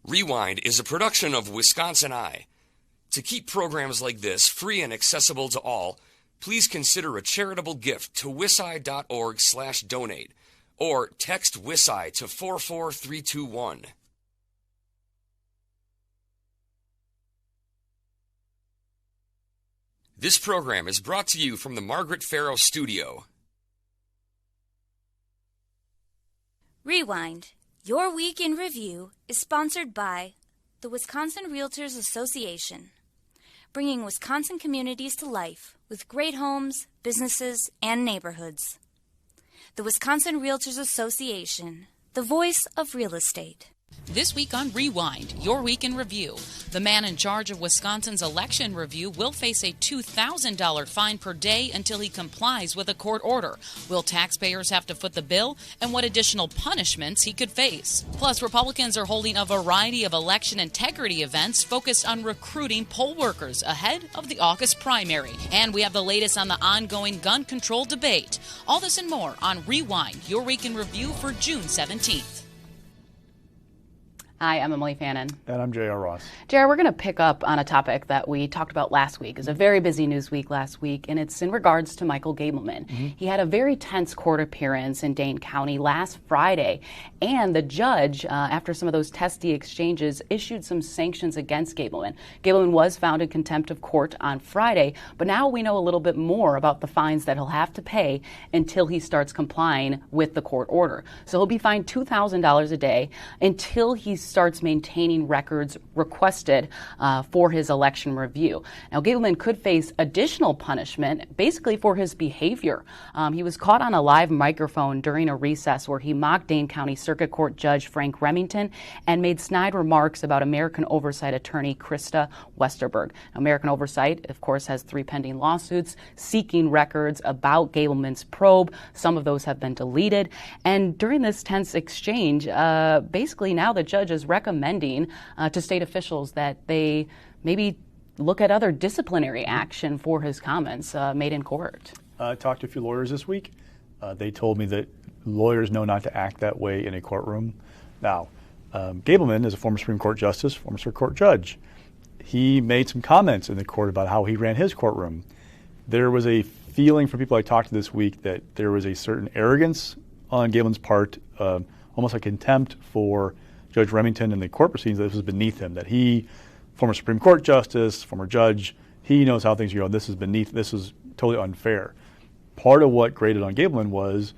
Rewind is a production of Wisconsin Eye. To keep programs like this free and accessible to all, please consider a charitable gift to wisci.org/donate or text WISI to 44321. This program is brought to you from the Margaret Farrow Studio. Rewind, Your Week in Review, is sponsored by the Wisconsin Realtors Association, bringing Wisconsin communities to life with great homes, businesses, and neighborhoods. The Wisconsin Realtors Association, the voice of real estate. This week on Rewind, Your Week in Review, the man in charge of Wisconsin's election review will face a $2,000 fine per day until he complies with a court order. Will taxpayers have to foot the bill, and what additional punishments he could face? Plus, Republicans are holding a variety of election integrity events focused on recruiting poll workers ahead of the August primary. And we have the latest on the ongoing gun control debate. All this and more on Rewind, Your Week in Review for June 17th. Hi, I'm Emilee Fannon. And I'm J.R. Ross. J.R., we're going to pick up on a topic that we talked about last week. It was a very busy news week last week, and it's in regards to Michael Gableman. He had a very tense court appearance in Dane County last Friday, and the judge, after some of those testy exchanges, issued some sanctions against Gableman. Gableman was found in contempt of court on Friday, but now we know a little bit more about the fines that he'll have to pay until he starts complying with the court order. So he'll be fined $2,000 a day until he starts maintaining records requested for his election review. Now, Gableman could face additional punishment basically for his behavior. He was caught on a live microphone during a recess where he mocked Dane County Circuit Court Judge Frank Remington and made snide remarks about American Oversight attorney Krista Westerberg. Now, American Oversight, of course, has 3 pending lawsuits seeking records about Gableman's probe. Some of those have been deleted. And during this tense exchange, basically now the judge is recommending to state officials that they maybe look at other disciplinary action for his comments made in court. I talked to a few lawyers this week. They told me that lawyers know not to act that way in a courtroom. Now, Gableman is a former Supreme Court justice, former Supreme Court judge. He made some comments in the court about how he ran his courtroom. There was a feeling from people I talked to this week that there was a certain arrogance on Gableman's part, almost like contempt for Judge Remington in the court proceedings, that this was beneath him, that he, former Supreme Court justice, former judge, he knows how things go. This is totally unfair. Part of what grated on Gableman was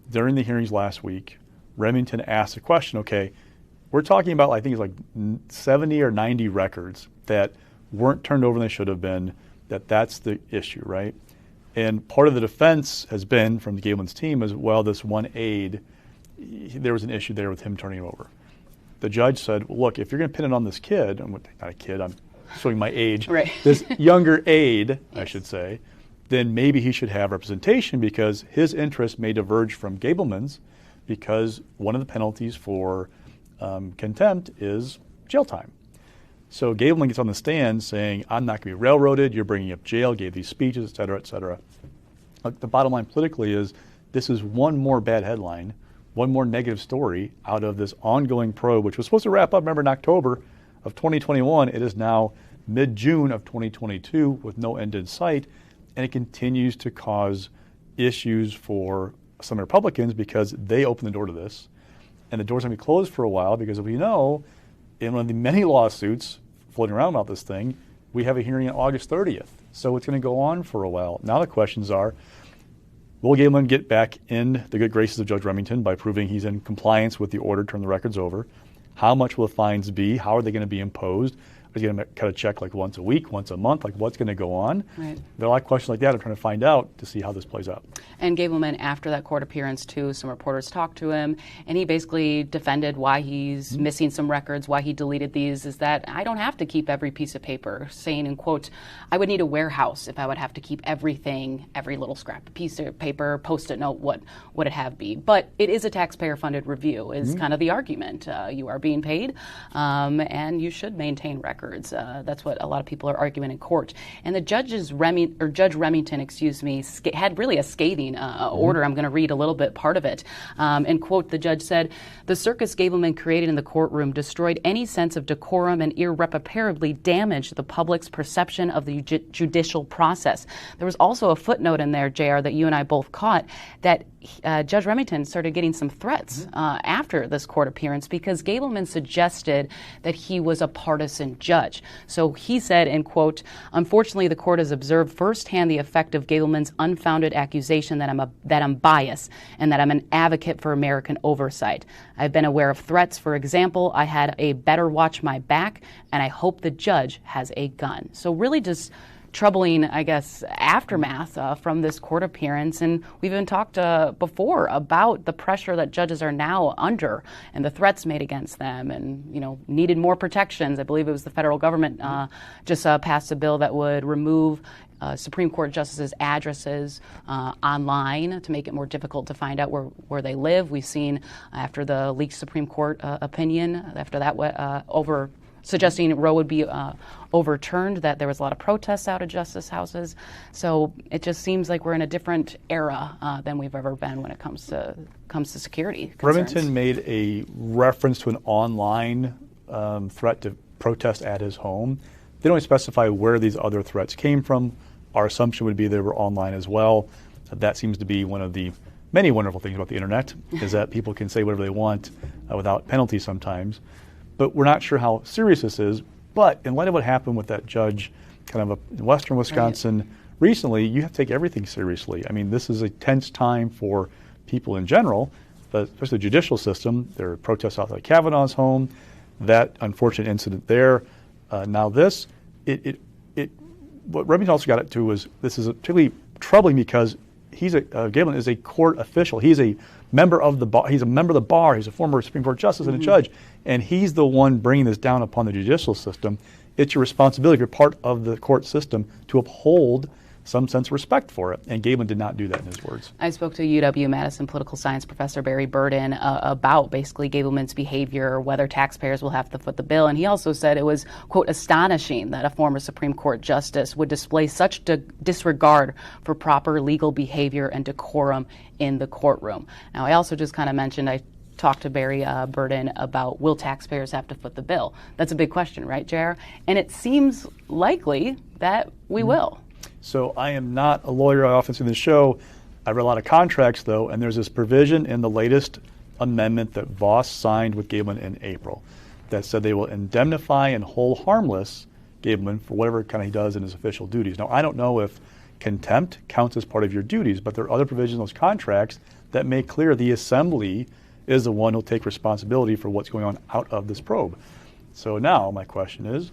during the hearings last week, Remington asked a question, okay, we're talking about, I think it's like 70 or 90 records that weren't turned over when they should have been, that's the issue, right? And part of the defense has been from the Gableman's team as well, this one aide, there was an issue there with him turning it over. The judge said, well, look, if you're going to pin it on this kid, not a kid, I'm showing my age, right. This younger aide, I should say, then maybe he should have representation because his interests may diverge from Gableman's because one of the penalties for contempt is jail time. So Gableman gets on the stand saying, I'm not going to be railroaded, you're bringing up jail, gave these speeches, et cetera, et cetera. Look, the bottom line politically is this is one more bad headline, one more negative story out of this ongoing probe, which was supposed to wrap up, remember, in October of 2021. It is now mid-June of 2022 with no end in sight, and it continues to cause issues for some Republicans because they opened the door to this, and the door's going to be closed for a while because, as we know, in one of the many lawsuits floating around about this thing, we have a hearing on August 30th. So it's going to go on for a while. Now the questions are, will Gableman get back in the good graces of Judge Remington by proving he's in compliance with the order to turn the records over? How much will the fines be? How are they going to be imposed? Is he going to cut a check like once a week, once a month? Like what's going to go on? Right. There are a lot of questions like that I'm trying to find out to see how this plays out. And Gableman, after that court appearance too, some reporters talked to him, and he basically defended why he's missing some records, why he deleted these, is that I don't have to keep every piece of paper, saying, in quote, I would need a warehouse if I would have to keep everything, every little scrap piece of paper, post-it note, what would it have be? But it is a taxpayer-funded review, is kind of the argument. You are being paid, and you should maintain records. records. That's what a lot of people are arguing in court. And the Judge Remington, had really a scathing order. I'm going to read a little bit part of it. And quote, the judge said, "The circus Gableman created in the courtroom destroyed any sense of decorum and irreparably damaged the public's perception of the judicial process." There was also a footnote in there, JR, that you and I both caught, that Judge Remington started getting some threats after this court appearance because Gableman suggested that he was a partisan judge. So he said, in quote, "Unfortunately, the court has observed firsthand the effect of Gableman's unfounded accusation that I'm biased and that I'm an advocate for American oversight. I've been aware of threats. For example, I had a better watch my back, and I hope the judge has a gun." So really just troubling, I guess, aftermath from this court appearance. And we've even talked before about the pressure that judges are now under and the threats made against them and, needed more protections. I believe it was the federal government just passed a bill that would remove Supreme Court justices' addresses online to make it more difficult to find out where they live. We've seen after the leaked Supreme Court opinion, after that suggesting Roe would be overturned, that there was a lot of protests out of justice houses. So it just seems like we're in a different era than we've ever been when it comes to security concerns. Remington made a reference to an online threat to protest at his home. They don't specify where these other threats came from. Our assumption would be they were online as well. That seems to be one of the many wonderful things about the internet, is that people can say whatever they want without penalty sometimes. But we're not sure how serious this is. But in light of what happened with that judge in western Wisconsin recently, you have to take everything seriously. I mean, this is a tense time for people in general, but especially the judicial system. There are protests outside Kavanaugh's home, that unfortunate incident there. Now this, what Remington also got it to was, this is particularly troubling because Gableman is a court official. He's a member of the bar. He's a member of the bar. He's a former Supreme Court justice and a judge, and he's the one bringing this down upon the judicial system. It's your responsibility, if you're part of the court system, to uphold some sense of respect for it. And Gableman did not do that in his words. I spoke to UW-Madison political science professor Barry Burden about basically Gableman's behavior, whether taxpayers will have to foot the bill. And he also said it was, quote, astonishing that a former Supreme Court justice would display such disregard for proper legal behavior and decorum in the courtroom. Now, I also just kind of mentioned, I talked to Barry Burden about, will taxpayers have to foot the bill? That's a big question, right, JR? And it seems likely that we will. So I am not a lawyer. I often see the show. I read a lot of contracts, though, and there's this provision in the latest amendment that Voss signed with Gableman in April that said they will indemnify and hold harmless Gableman for whatever kind of he does in his official duties. Now, I don't know if contempt counts as part of your duties, but there are other provisions in those contracts that make clear the assembly is the one who'll take responsibility for what's going on out of this probe. So now my question is,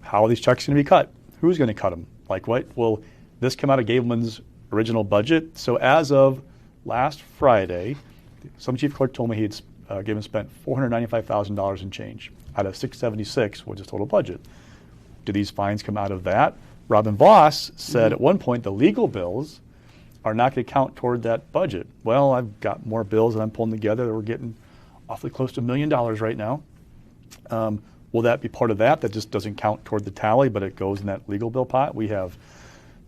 how are these checks going to be cut? Who's going to cut them? Like what? Will this come out of Gableman's original budget? So as of last Friday, some chief clerk told me Gableman spent $495,000 in change out of $676, which is total budget. Do these fines come out of that? Robin Voss said at one point the legal bills are not going to count toward that budget. Well, I've got more bills that I'm pulling together that we're getting awfully close to $1 million right now. Will that be part of that? That just doesn't count toward the tally, but it goes in that legal bill pot. We have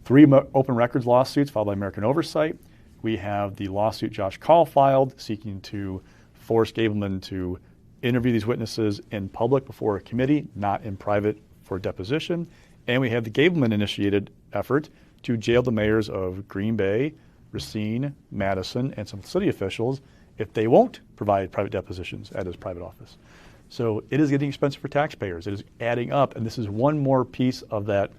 3 open records lawsuits filed by American Oversight. We have the lawsuit Josh Call filed seeking to force Gableman to interview these witnesses in public before a committee, not in private for a deposition. And we have the Gableman-initiated effort to jail the mayors of Green Bay, Racine, Madison, and some city officials if they won't provide private depositions at his private office. So it is getting expensive for taxpayers. It is adding up, and this is one more piece of that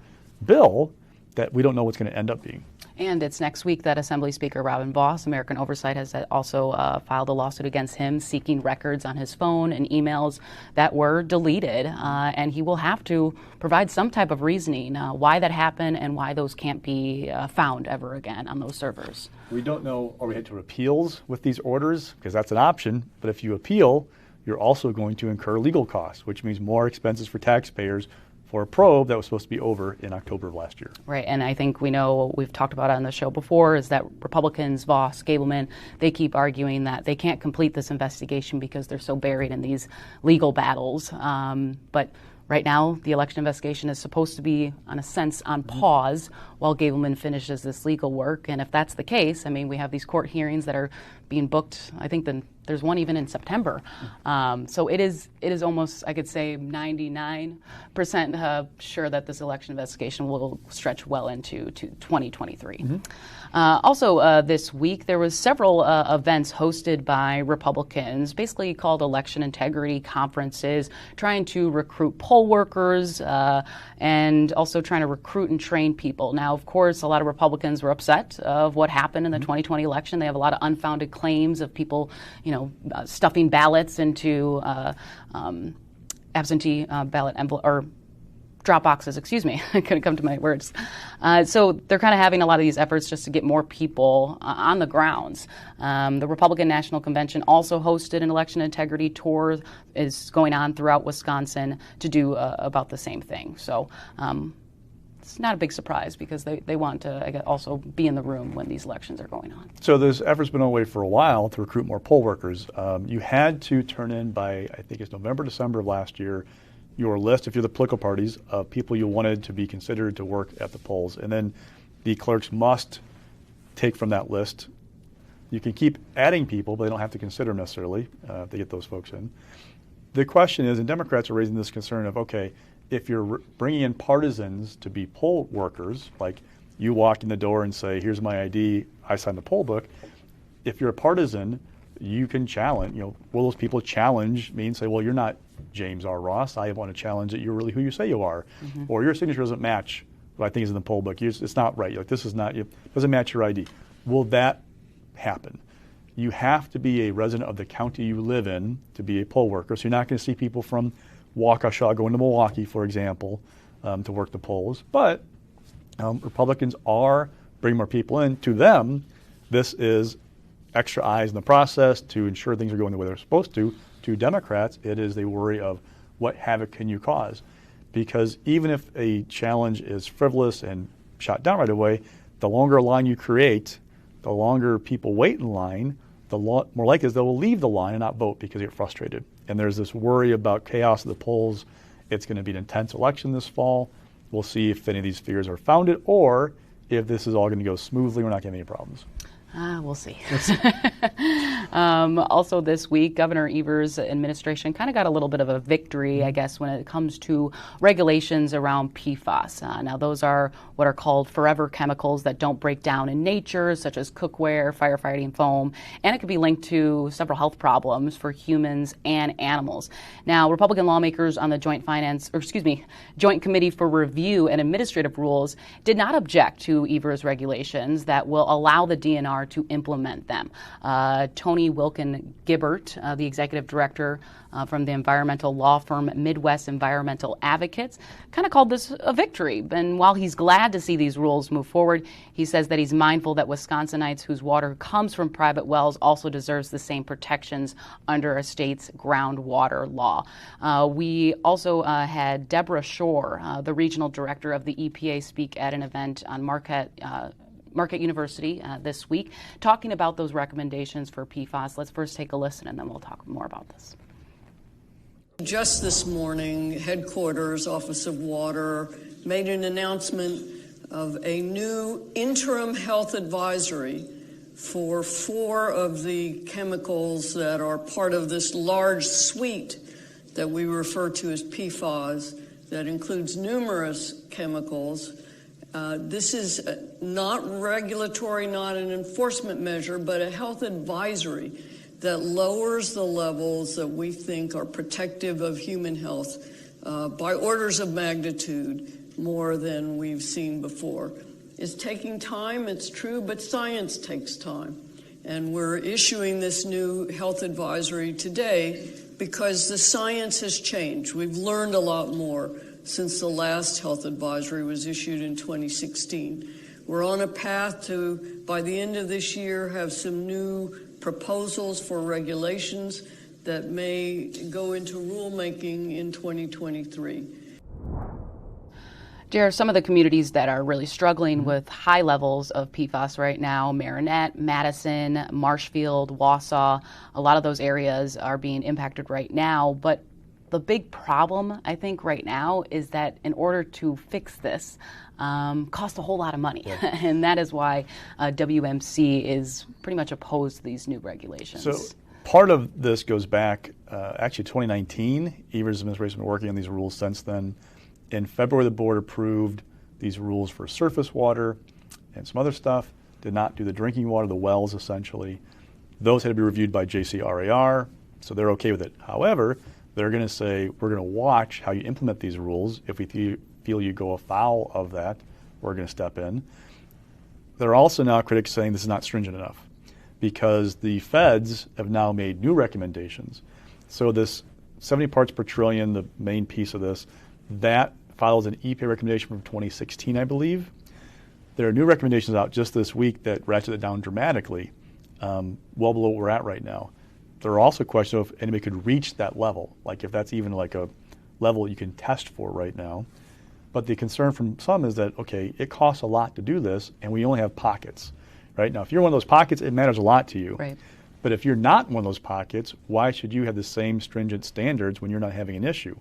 bill that we don't know what's going to end up being. And it's next week that Assembly Speaker Robin Voss, American Oversight, has also filed a lawsuit against him seeking records on his phone and emails that were deleted. And he will have to provide some type of reasoning why that happened and why those can't be found ever again on those servers. We don't know, are we headed to appeals with these orders? Because that's an option. But if you appeal, you're also going to incur legal costs, which means more expenses for taxpayers for a probe that was supposed to be over in October of last year. Right, and I think we know, we've talked about it on the show before, is that Republicans, Voss, Gableman, they keep arguing that they can't complete this investigation because they're so buried in these legal battles. But Right now, the election investigation is supposed to be, in a sense, on pause while Gableman finishes this legal work. And if that's the case, I mean, we have these court hearings that are being booked. I think there's one even in September. So it is almost, I could say, 99% sure that this election investigation will stretch well into 2023. Also, this week, there was several events hosted by Republicans, basically called election integrity conferences, trying to recruit poll workers and also trying to recruit and train people. Now, of course, a lot of Republicans were upset of what happened in the 2020 election. They have a lot of unfounded claims of people, stuffing ballots into absentee ballot envelope or drop boxes, excuse me. I couldn't come to my words. So they're kind of having a lot of these efforts just to get more people on the grounds. The Republican National Convention also hosted an election integrity tour. Is going on throughout Wisconsin to do about the same thing. So it's not a big surprise because they want to also be in the room when these elections are going on. So this effort's been underway for a while to recruit more poll workers. You had to turn in by, I think it's November, December of last year, your list, if you're the political parties, of people you wanted to be considered to work at the polls. And then the clerks must take from that list. You can keep adding people, but they don't have to consider them necessarily to get those folks in. The question is, and Democrats are raising this concern of, okay, if you're bringing in partisans to be poll workers, like you walk in the door and say, here's my ID, I signed the poll book. If you're a partisan, you can challenge, will those people challenge me and say, well, you're not James R. Ross, I want to challenge that you're really who you say you are. Or your signature doesn't match what I think is in the poll book. It's not right. This is not, it doesn't match your ID. Will that happen? You have to be a resident of the county you live in to be a poll worker. So you're not going to see people from Waukesha going to Milwaukee, for example, to work the polls. But Republicans are bringing more people in. To them, this is extra eyes in the process to ensure things are going the way they're supposed to. To Democrats, it is a worry of what havoc can you cause? Because even if a challenge is frivolous and shot down right away, the longer a line you create, the longer people wait in line, the more likely is they will leave the line and not vote because they get frustrated. And there's this worry about chaos at the polls. It's going to be an intense election this fall. We'll see if any of these fears are founded or if this is all going to go smoothly. We're not going to have any problems. We'll see. Also this week, Governor Evers' administration kind of got a little bit of a victory, I guess, when it comes to regulations around PFAS. Now, those are what are called forever chemicals that don't break down in nature, such as cookware, firefighting foam, and it could be linked to several health problems for humans and animals. Now, Republican lawmakers on the Joint Committee for Review and Administrative Rules did not object to Evers' regulations that will allow the DNR to implement them. Tony Wilkin Gibbert, the executive director from the environmental law firm Midwest Environmental Advocates, kind of called this a victory. And while he's glad to see these rules move forward, he says that he's mindful that Wisconsinites whose water comes from private wells also deserves the same protections under a state's groundwater law. We also had Deborah Shore, the regional director of the EPA, speak at an event on Marquette University this week, talking about those recommendations for PFAS. Let's first take a listen and then we'll talk more about this. Just this morning, Headquarters, Office of Water, made an announcement of a new interim health advisory for 4 of the chemicals that are part of this large suite that we refer to as PFAS that includes numerous chemicals. This is not regulatory, not an enforcement measure, but a health advisory that lowers the levels that we think are protective of human health by orders of magnitude more than we've seen before. It's taking time, it's true, but science takes time. And we're issuing this new health advisory today because the science has changed. We've learned a lot more since the last health advisory was issued in 2016. We're on a path to, by the end of this year, have some new proposals for regulations that may go into rulemaking in 2023. Jared, some of the communities that are really struggling with high levels of PFAS right now, Marinette, Madison, Marshfield, Wausau, a lot of those areas are being impacted right now. But The big problem, I think, right now is that in order to fix this, costs a whole lot of money. Yeah. And that is why WMC is pretty much opposed to these new regulations. So part of this goes back, actually 2019. Evers' administration has been working on these rules since then. In February, the board approved these rules for surface water and some other stuff. Did not do the drinking water, the wells essentially. Those had to be reviewed by JCRAR, so they're okay with it. However, they're going to say, we're going to watch how you implement these rules. If we feel you go afoul of that, we're going to step in. There are also now critics saying this is not stringent enough because the feds have now made new recommendations. So this 70 parts per trillion, the main piece of this, that follows an EPA recommendation from 2016, I believe. There are new recommendations out just this week that ratchet it down dramatically, well below what we're at right now. There are also questions of if anybody could reach that level, like if that's even like a level you can test for right now. But the concern from some is that, okay, it costs a lot to do this, and we only have pockets, right? Now, if you're one of those pockets, it matters a lot to you. Right. But if you're not in one of those pockets, why should you have the same stringent standards when you're not having an issue?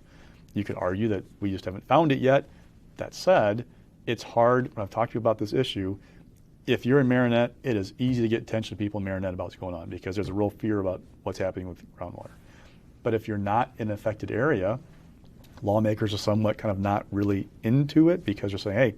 You could argue that we just haven't found it yet. That said, it's hard, when I've talked to you about this issue, if you're in Marinette, it is easy to get attention to people in Marinette about what's going on because there's a real fear about what's happening with groundwater. But if you're not in an affected area, lawmakers are somewhat kind of not really into it because they're saying, hey,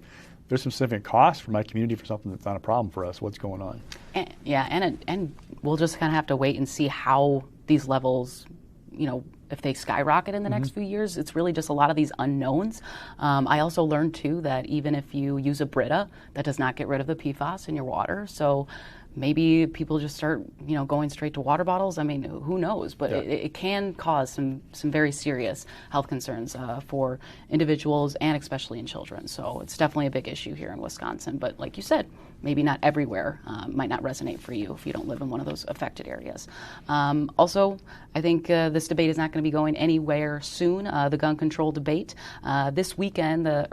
there's some significant cost for my community for something that's not a problem for us. What's going on? And we'll just kind of have to wait and see how these levels, if they skyrocket in the next few years. It's really just a lot of these unknowns. I also learned, too, that even if you use a Brita, that does not get rid of the PFAS in your water. So maybe people just start, going straight to water bottles. I mean, who knows? But it can cause some very serious health concerns for individuals and especially in children. So it's definitely a big issue here in Wisconsin. But like you said, maybe not everywhere, might not resonate for you if you don't live in one of those affected areas. Also, I think this debate is not going to be going anywhere soon. The gun control debate. This week, the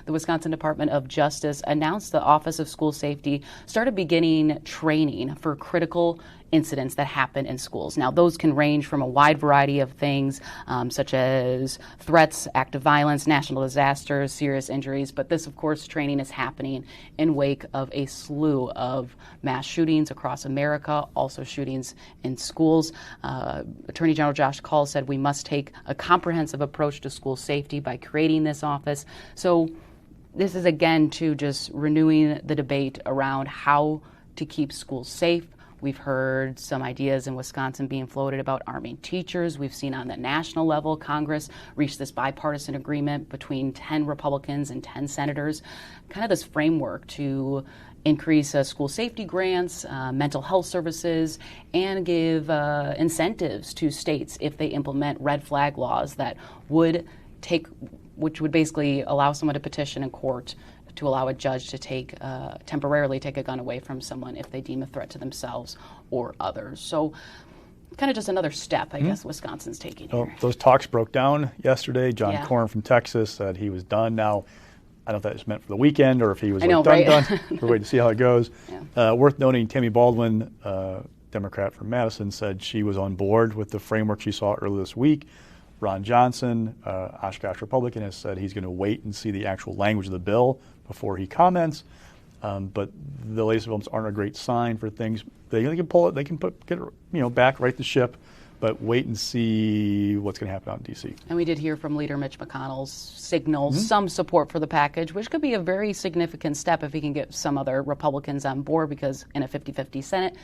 Wisconsin Department of Justice announced the Office of School Safety started beginning training for critical incidents that happen in schools. Now, those can range from a wide variety of things, such as threats, active violence, national disasters, serious injuries. But this, of course, training is happening in wake of a slew of mass shootings across America, also shootings in schools. Attorney General Josh Call said we must take a comprehensive approach to school safety by creating this office. So this is, again, to just renewing the debate around how to keep schools safe. We've heard some ideas in Wisconsin being floated about arming teachers. We've seen on the national level, Congress reach this bipartisan agreement between 10 Republicans and 10 senators, kind of this framework to increase school safety grants, mental health services, and give incentives to states if they implement red flag laws that would basically allow someone to petition in court to allow a judge to temporarily take a gun away from someone if they deem a threat to themselves or others. So kind of just another step, I guess, Wisconsin's taking here. Those talks broke down yesterday. John Corn from Texas said he was done. Now, I don't know if that was meant for the weekend or if he was done. We're waiting to see how it goes. Yeah. Worth noting, Tammy Baldwin, Democrat from Madison, said she was on board with the framework she saw earlier this week. Ron Johnson, Oshkosh Republican, has said he's going to wait and see the actual language of the bill before he comments. But the latest developments aren't a great sign for things. They can pull it. They can get it, back, right the ship, but wait and see what's going to happen out in D.C. And we did hear from Leader Mitch McConnell's signal some support for the package, which could be a very significant step if he can get some other Republicans on board, because in a 50-50 Senate,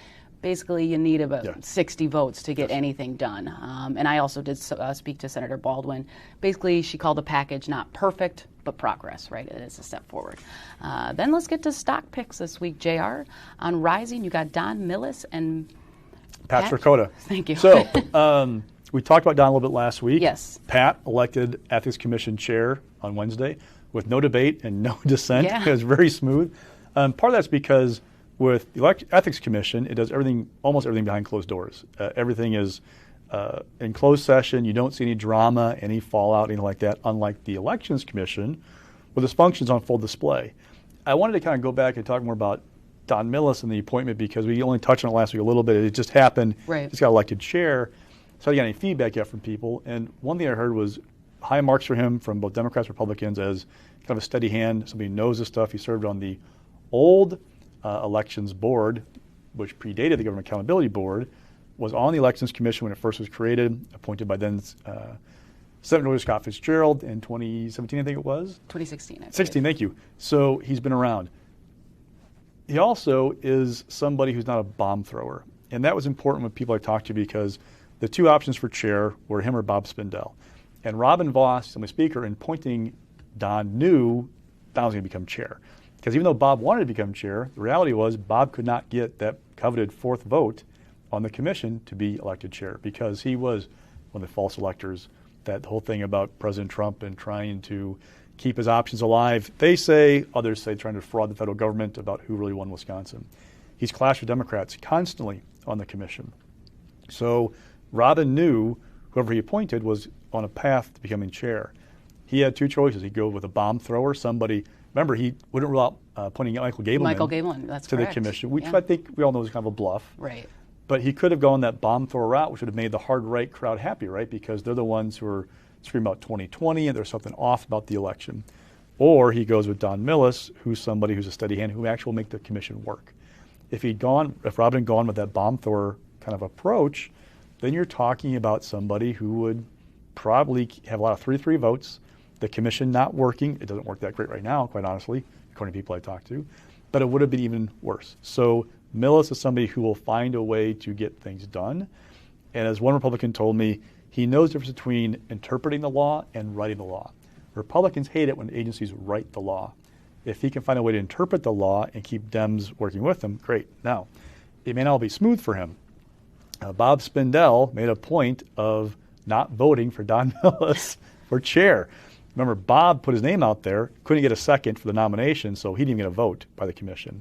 basically you need about 60 votes to get anything done. And I also did speak to Senator Baldwin. Basically, she called the package not perfect, but progress, right? It is a step forward. Then let's get to stock picks this week, JR. On Rising, you got Don Millis and Pat Stricotta. Thank you. So we talked about Don a little bit last week. Yes. Pat elected Ethics Commission chair on Wednesday with no debate and no dissent. Yeah. It was very smooth. Part of that's because with the Ethics Commission, it does almost everything behind closed doors. Everything is in closed session. You don't see any drama, any fallout, anything like that, unlike the Elections Commission, where this function's on full display. I wanted to kind of go back and talk more about Don Millis and the appointment because we only touched on it last week a little bit. It just happened. Right. Just got elected chair. So I didn't get any feedback yet from people. And one thing I heard was high marks for him from both Democrats and Republicans as kind of a steady hand, somebody who knows this stuff. He served on the old elections board, which predated the Government Accountability Board, was on the Elections Commission when it first was created, appointed by then Senator Scott Fitzgerald in 2017, I think it was? 2016. 16, thank you. So he's been around. He also is somebody who's not a bomb thrower. And that was important with people I talked to because the two options for chair were him or Bob Spindell. And Robin Vos, Assembly Speaker, in appointing Don, knew Don was going to become chair. Because even though Bob wanted to become chair, the reality was Bob could not get that coveted fourth vote on the commission to be elected chair because he was one of the false electors. That whole thing about President Trump and trying to keep his options alive. They say, others say, trying to fraud the federal government about who really won Wisconsin. He's clashed with Democrats constantly on the commission. So Robin knew whoever he appointed was on a path to becoming chair. He had two choices. He'd go with a bomb thrower, somebody. Remember, he wouldn't rule out appointing Michael Gableman that's to correct. the commission, which I think we all know is kind of a bluff. Right. But he could have gone that bomb thrower route, which would have made the hard right crowd happy, right? Because they're the ones who are screaming about 2020 and there's something off about the election. Or he goes with Don Millis, who's somebody who's a steady hand, who actually will make the commission work. If Robin had gone with that bomb thrower kind of approach, then you're talking about somebody who would probably have a lot of 3-3 votes, the commission not working. It doesn't work that great right now, quite honestly, according to people I talked to, but it would have been even worse. So Millis is somebody who will find a way to get things done. And as one Republican told me, he knows the difference between interpreting the law and writing the law. Republicans hate it when agencies write the law. If he can find a way to interpret the law and keep Dems working with him, great. Now, it may not be smooth for him. Bob Spindell made a point of not voting for Don Millis for chair. Remember, Bob put his name out there, couldn't get a second for the nomination, so he didn't even get a vote by the commission.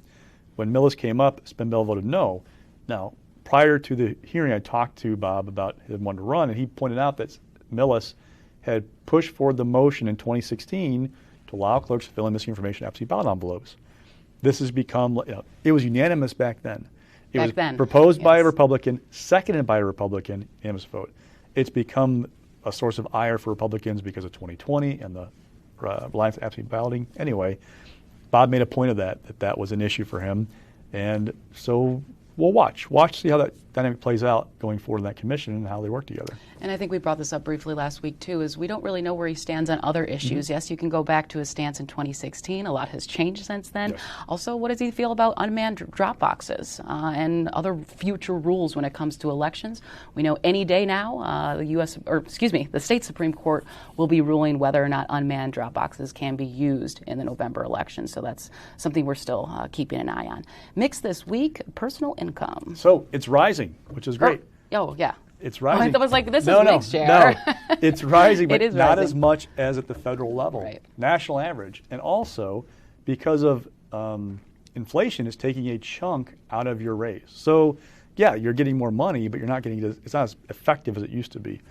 When Millis came up, Spindell voted no. Now, prior to the hearing, I talked to Bob about him wanting to run, and he pointed out that Millis had pushed forward the motion in 2016 to allow clerks to fill in missing information absentee ballot envelopes. This has become, it was unanimous back then. It was proposed by a Republican, seconded by a Republican, unanimous vote. It's become a source of ire for Republicans because of 2020 and the reliance on absentee balloting. Anyway, Bob made a point of that was an issue for him. And so we'll watch, see how that dynamic plays out going forward in that commission and how they work together. And I think we brought this up briefly last week, too, is we don't really know where he stands on other issues. Yes, you can go back to his stance in 2016. A lot has changed since then. Yes. Also, what does he feel about unmanned drop boxes and other future rules when it comes to elections? We know any day now, the state Supreme Court will be ruling whether or not unmanned drop boxes can be used in the November election. So that's something we're still keeping an eye on. Mix this week, personal income. So it's rising, which is great. Oh yeah. It's rising. I was like, this is mixed, Chair. No, it's rising, but not rising. as much as at the federal level, right. National average. And also, because of inflation, is taking a chunk out of your raise. So, yeah, you're getting more money, but you're not getting it's not as effective as it used to be.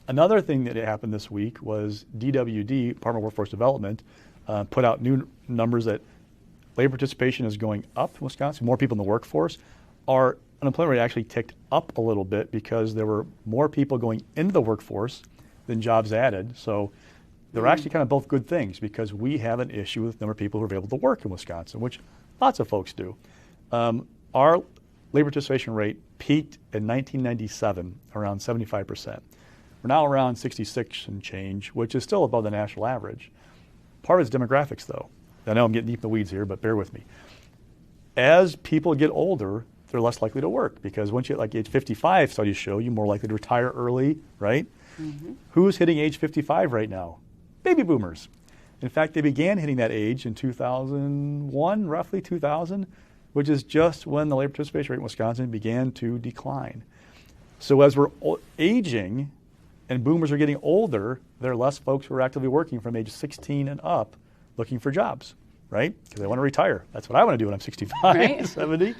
Another thing that happened this week was DWD, Department of Workforce Development, put out new numbers that labor participation is going up in Wisconsin. More people in the workforce. Our unemployment rate actually ticked up a little bit because there were more people going into the workforce than jobs added. So they're actually kind of both good things because we have an issue with the number of people who are available to work in Wisconsin, which lots of folks do. Our labor participation rate peaked in 1997, around 75%. We're now around 66 and change, which is still above the national average. Part of it's demographics, though. I know I'm getting deep in the weeds here, but bear with me. As people get older, they're less likely to work because once you age 55, studies show you're more likely to retire early, right? Mm-hmm. Who's hitting age 55 right now? Baby boomers. In fact, they began hitting that age in 2001, roughly 2000, which is just when the labor participation rate in Wisconsin began to decline. So as we're aging and boomers are getting older, there are less folks who are actively working from age 16 and up looking for jobs, right? Because they want to retire. That's what I want to do when I'm 65, right? 70.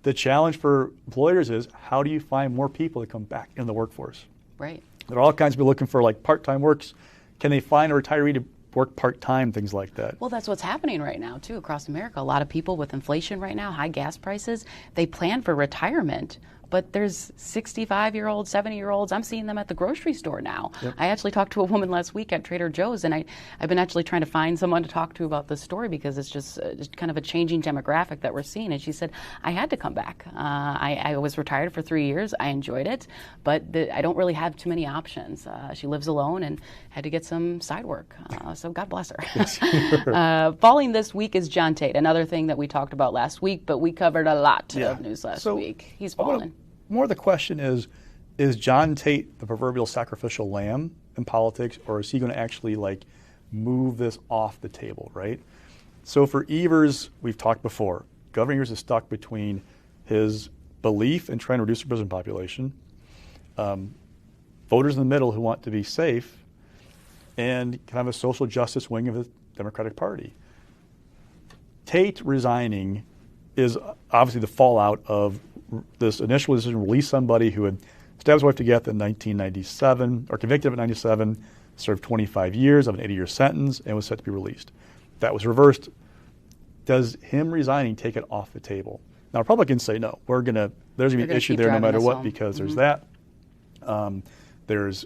The challenge for employers is how do you find more people to come back in the workforce? Right. There are all kinds of people looking for part-time works. Can they find a retiree to work part-time, things like that? Well, that's what's happening right now, too, across America. A lot of people with inflation right now, high gas prices, they plan for retirement but there's 65-year-olds, 70-year-olds. I'm seeing them at the grocery store now. Yep. I actually talked to a woman last week at Trader Joe's, and I've been actually trying to find someone to talk to about this story because it's just kind of a changing demographic that we're seeing. And she said, I had to come back. I was retired for 3 years. I enjoyed it, but I don't really have too many options. She lives alone and had to get some side work. So God bless her. Falling this week is John Tate, another thing that we talked about last week, but we covered a lot of news last week. He's fallen. More the question is John Tate the proverbial sacrificial lamb in politics, or is he going to actually move this off the table, right? So for Evers, we've talked before, Governor Evers is stuck between his belief in trying to reduce the prison population, voters in the middle who want to be safe, and kind of a social justice wing of the Democratic Party. Tate resigning is obviously the fallout of this initial decision to release somebody who had stabbed his wife to death in 1997, or convicted of it in 1997, served 25 years of an 80-year sentence, and was set to be released. That was reversed. Does him resigning take it off the table? Now, Republicans say no. There's going to be an issue there no matter what, because there's that. There's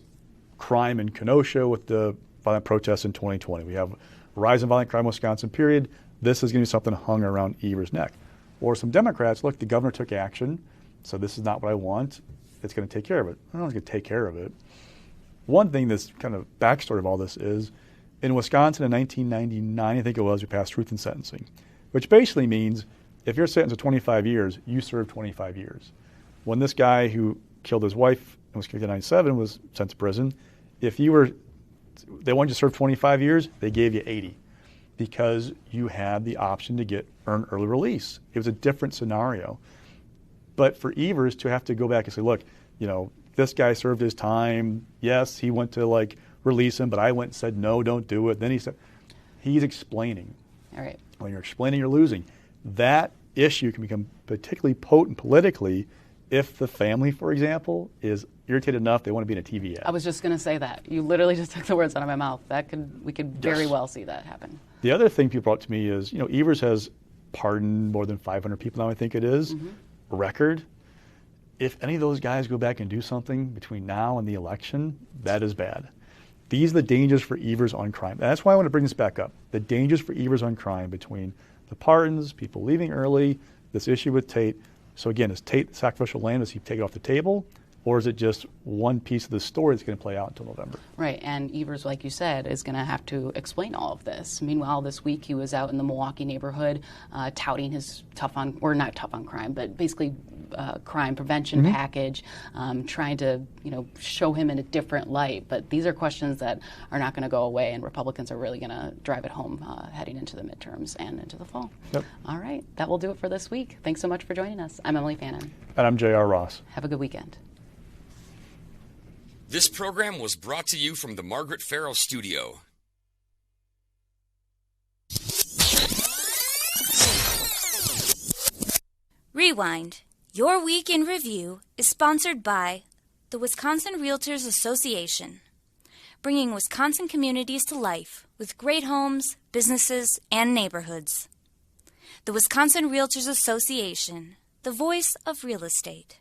crime in Kenosha with the violent protests in 2020. We have a rise in violent crime in Wisconsin, period. This is going to be something hung around Evers' neck. Or some Democrats, look, the governor took action, so this is not what I want. It's going to take care of it. I don't know if it's going to take care of it. One thing that's kind of backstory of all this is, in Wisconsin in 1999, I think it was, we passed truth in sentencing, which basically means if you're sentenced to 25 years, you serve 25 years. When this guy who killed his wife and was convicted in 97 was sent to prison, if they wanted you to serve 25 years, they gave you 80 because you had the option to earn early release. It was a different scenario. But for Evers to have to go back and say, look, this guy served his time. Yes, he went to release him, but I went and said, no, don't do it. Then he said, he's explaining. All right. When you're explaining, you're losing. That issue can become particularly potent politically if the family, for example, is irritated enough they want to be in a TV ad. I was just going to say that. You literally just took the words out of my mouth. We could very well see that happen. The other thing people brought to me is, Evers has pardoned more than 500 people now, I think it is, record. If any of those guys go back and do something between now and the election, that is bad. These are the dangers for Evers on crime. And that's why I want to bring this back up. The dangers for Evers on crime between the pardons, people leaving early, this issue with Tate. So again, is Tate the sacrificial lamb? Does he take it off the table? Or is it just one piece of the story that's going to play out until November? Right, and Evers, like you said, is going to have to explain all of this. Meanwhile, this week he was out in the Milwaukee neighborhood touting his not tough on crime, but basically crime prevention package, trying to show him in a different light. But these are questions that are not going to go away, and Republicans are really going to drive it home heading into the midterms and into the fall. Yep. All right, that will do it for this week. Thanks so much for joining us. I'm Emilee Fannon. And I'm J.R. Ross. Have a good weekend. This program was brought to you from the Margaret Farrell Studio. Rewind. Your Week in Review is sponsored by the Wisconsin Realtors Association, bringing Wisconsin communities to life with great homes, businesses, and neighborhoods. The Wisconsin Realtors Association, the voice of real estate.